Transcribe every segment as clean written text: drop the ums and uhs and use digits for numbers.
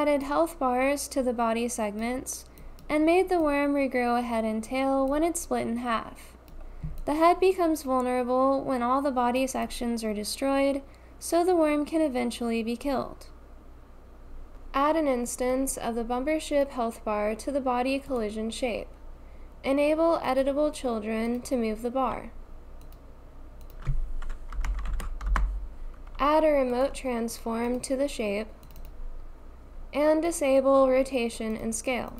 added health bars to the body segments and made the worm regrow a head and tail when it's split in half. The head becomes vulnerable when all the body sections are destroyed, so the worm can eventually be killed. Add an instance of the bumper ship health bar to the body collision shape. Enable editable children to move the bar. Add a remote transform to the shape, and disable rotation and scale.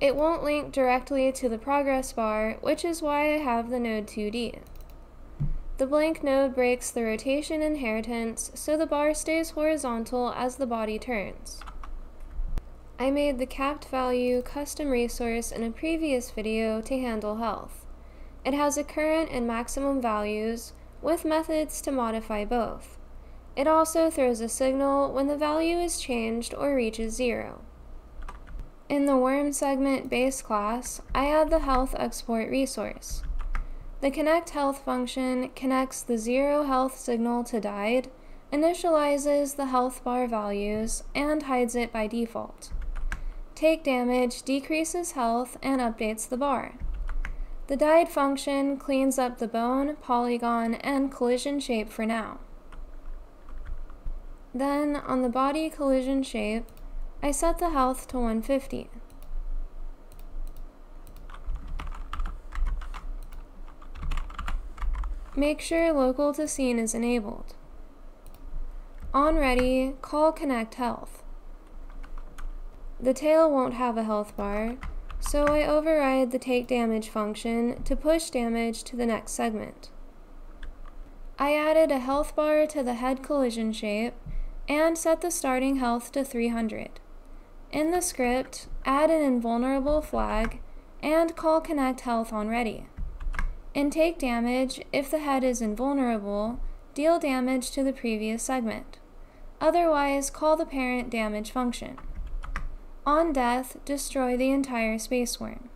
It won't link directly to the progress bar, which is why I have the node 2D. The blank node breaks the rotation inheritance, so the bar stays horizontal as the body turns. I made the capped value custom resource in a previous video to handle health. It has a current and maximum values, with methods to modify both. It also throws a signal when the value is changed or reaches 0. In the worm segment base class, I add the health export resource. The connect health function connects the 0 health signal to died, initializes the health bar values, and hides it by default. Take damage decreases health and updates the bar. The died function cleans up the bone, polygon, and collision shape for now. Then, on the body collision shape, I set the health to 150. Make sure local to scene is enabled. On ready, call connect health. The tail won't have a health bar, so I override the take damage function to push damage to the next segment. I added a health bar to the head collision shape and set the starting health to 300. In the script, add an invulnerable flag and call connect health on ready. In take damage, if the head is invulnerable, deal damage to the previous segment. Otherwise, call the parent damage function. On death, destroy the entire space worm.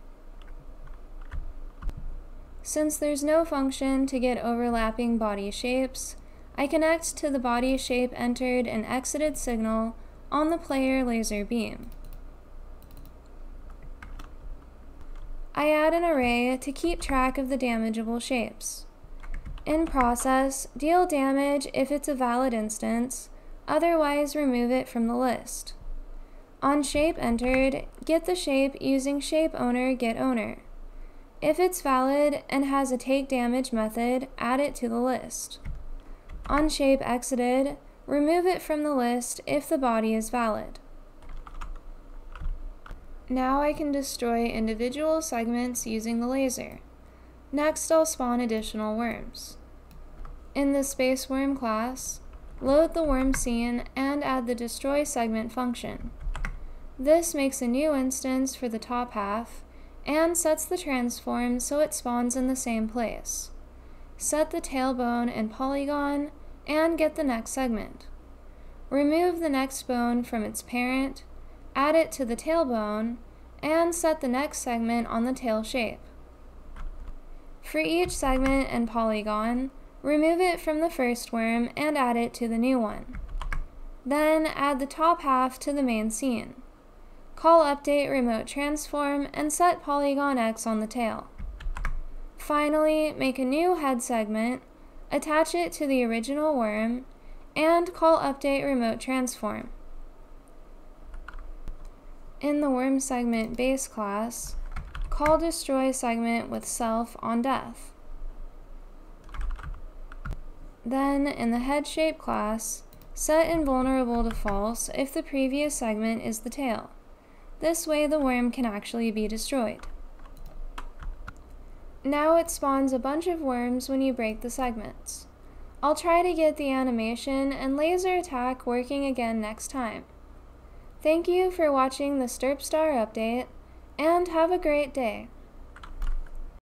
Since there's no function to get overlapping body shapes, I connect to the body shape entered and exited signal on the player laser beam. I add an array to keep track of the damageable shapes. In process, deal damage if it's a valid instance, otherwise remove it from the list. On shape entered, get the shape using shape owner get owner. If it's valid and has a take damage method, add it to the list. On shape exited, remove it from the list if the body is valid. Now I can destroy individual segments using the laser. Next, I'll spawn additional worms. In the space worm class, load the worm scene and add the destroy segment function. This makes a new instance for the top half and sets the transform so it spawns in the same place. Set the tailbone and polygon and get the next segment. Remove the next bone from its parent, add it to the tailbone, and set the next segment on the tail shape. For each segment and polygon, remove it from the first worm and add it to the new one. Then add the top half to the main scene. Call update remote transform and set polygon X on the tail. Finally, make a new head segment, attach it to the original worm, and call update remote transform. In the worm segment base class, call destroy segment with self on death. Then, in the head shape class, set invulnerable to false if the previous segment is the tail. This way the worm can actually be destroyed. Now it spawns a bunch of worms when you break the segments. I'll try to get the animation and laser attack working again next time. Thank you for watching the Derp update, and have a great day.